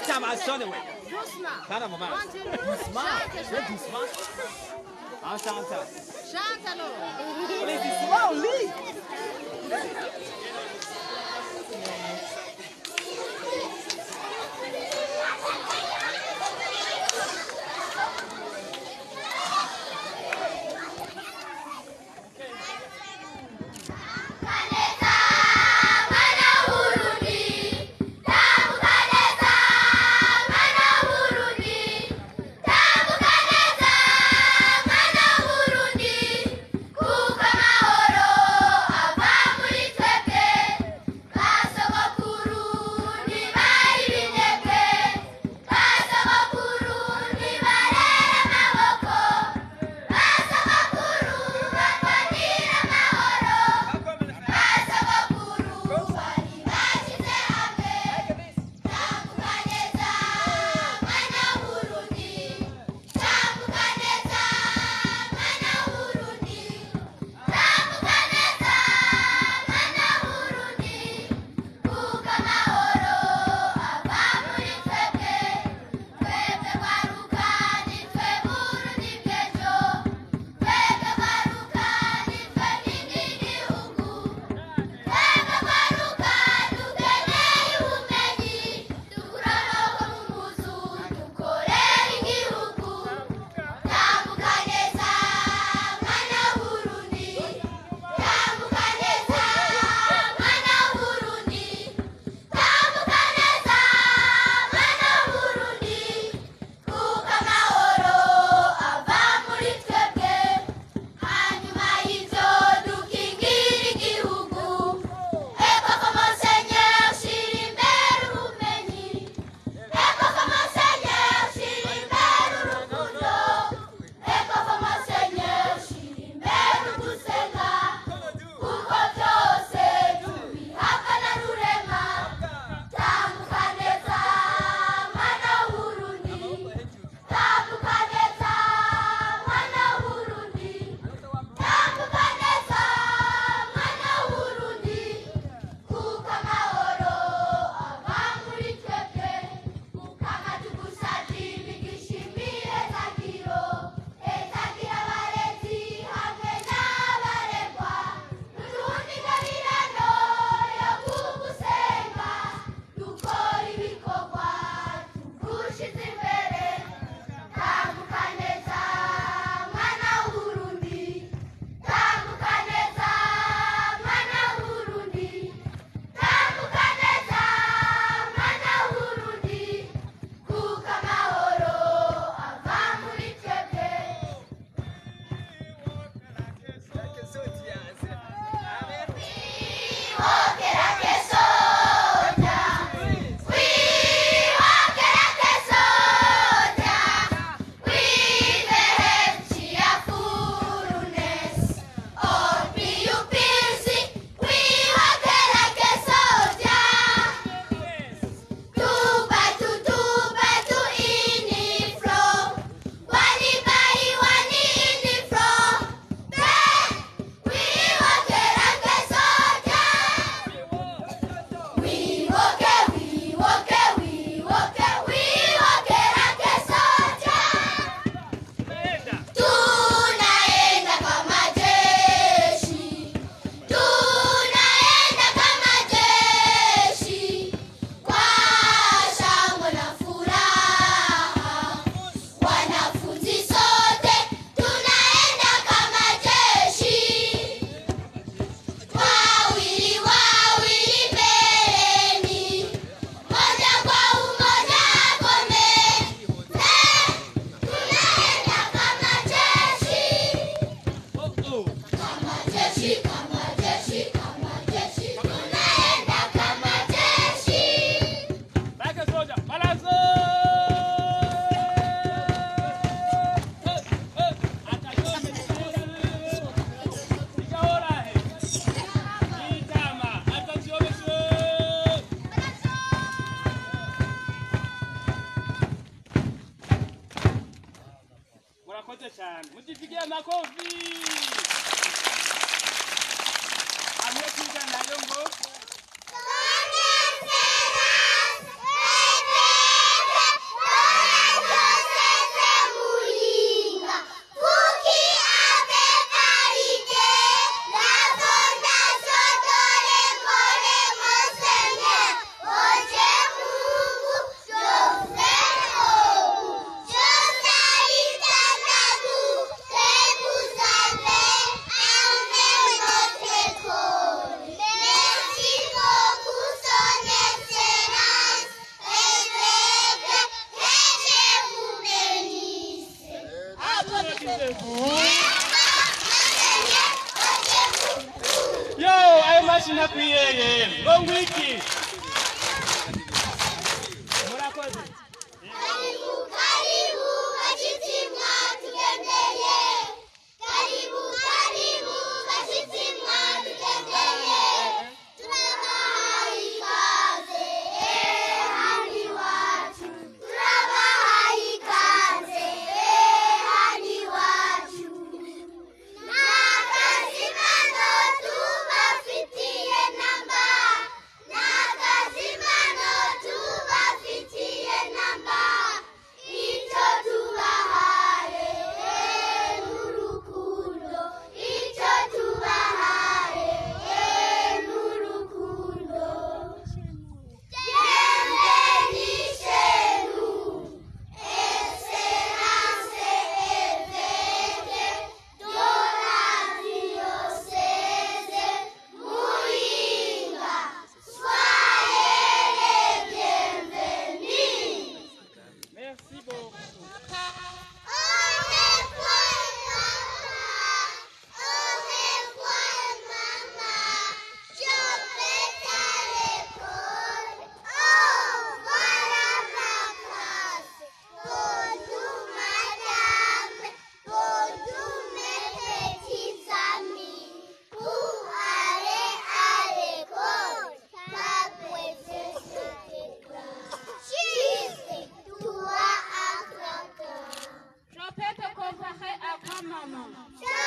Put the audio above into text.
Attends, ma sonne, oui. Doucement. Attends un moment. Doucement. C'est doucement. En chantant. Chante alors. Mais doucement, oui. cyane mugifikiye makofi amwe kwiga nayo ngo Yo, ayo mashina kuyeye. Long wiki. Karibu bashitsi mwatugendeye. Karibu bashitsi mwatugendeye. Turabahaye ikaze hano iwacu. Turabahaye ikaze hano iwacu. N'akazimano tubafitiye namba. N'akazimano tubafitiye namba. Icyo tubahaye n'urukundo. Icyo tubahaye n'urukundo. Jembe n'ishenu. Excellence eveke. Donati diocese. Muyinga. Soyez les bienvenus. Merci beaucoup. Au revoir, maman. Je vais à l'école. Oh, voilà ma classe. Bonjour, madame. Bonjour, mes petits amis. Pour aller à l'école, pas besoin de classe. Juste toi à claquer. Je peux te comparer à grand-maman. Je